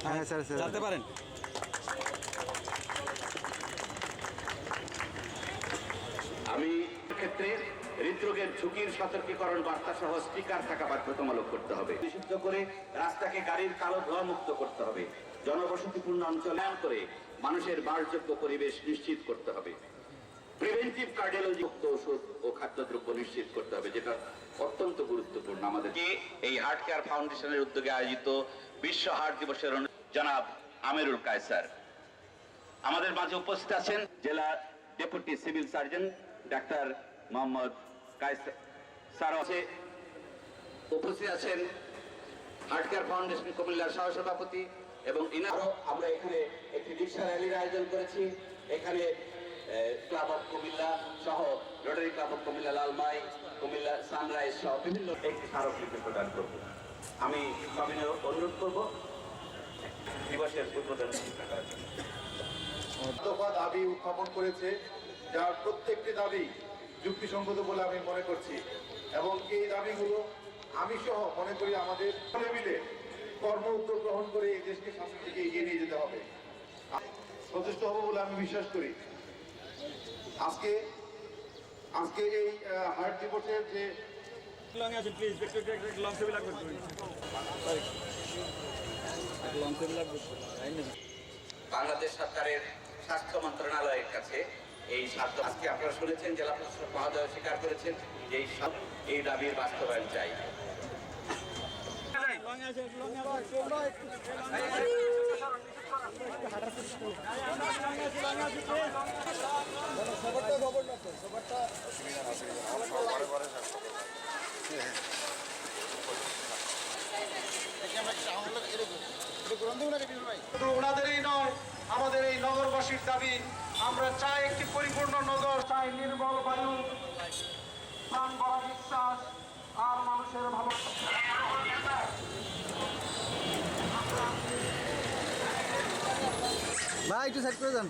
হ্যাঁ sir sir জানতে পারেন। আমি ক্ষেত্রে হৃদরোগের ঝুঁকির সতর্কীকরণ বার্তা সহ স্টিকার থাকা বাধ্যতামূলক করতে হবে। বিশুদ্ধ করে রাস্তাকে গাড়ির কালো ধোঁয়া মুক্ত করতে হবে। জনবসতিপূর্ণ অঞ্চলে করে মানুষের বাসযোগ্য পরিবেশ নিশ্চিত করতে হবে। প্রিভেন্টিভ কার্ডিওলজি মুক্ত ওষুধ ও খাদ্যদ্রব্য নিশ্চিত করতে হবে, যেটা অত্যন্ত গুরুত্বপূর্ণ। আমাদেরকে এই হার্ট কেয়ার ফাউন্ডেশনের উদ্যোগে আয়োজিত বিশ্ব হার্ট দিবসের জনাব আমিরুল কায়সার আমাদের মাঝে উপস্থিত আছেন। জেলা deputy civil surgeon doctor Mohammad Kaiser sir আছে উপস্থিত আছেন। হার্ট কেয়ার ফাউন্ডেশন কুমিল্লার সহসভাপতি এবং ইনারও আমরা এখানে একটি রিক্সা র্যালির আয়োজন করেছি। এখানে ক্লাব অফ কুমিল্লা সহ rotary club of Comilla, Lalmai, Comilla sunrise সহ বিভিন্ন একটি স্মারকলিপি প্রদান করব। আমি সবিনয় অনুরোধ করব দিবসের উদ্বোধন করার জন্য। দফা দাবি উত্থাপন করেছে, যার প্রত্যেকটি দাবি যুক্তিসঙ্গত বলে আমি মনে করছি, এবং এই দাবিগুলো আমি সহ মনে করি আমাদের মিলে কর্ম উদ্যোগ গ্রহণ করে এই দেশকে সামনের দিকে এগিয়ে নিয়ে যেতে হবে, প্রচেষ্ট হবো বলে আমি বিশ্বাস করি। আজকে এই হার্ট দিবসের যে বাংলাদেশ সরকারের স্বাস্থ্য মন্ত্রণালয়ের কাছে এই স্বার্থ আজকে আপনারা শুনেছেন, জেলা প্রশাসক মহোদয় স্বীকার করেছেন যে এই দাবির বাস্তবায়ন চাই। ওনাদেরই নয়, আমাদের এই নগরবাসীর দাবি। আমরা চাই একটি পরিপূর্ণ নগর, চাই নির্মল বায়ু, প্রাণ ভরা বিশ্বাস আর মানুষের ভালো। ভাই একটু সাইড করে যান।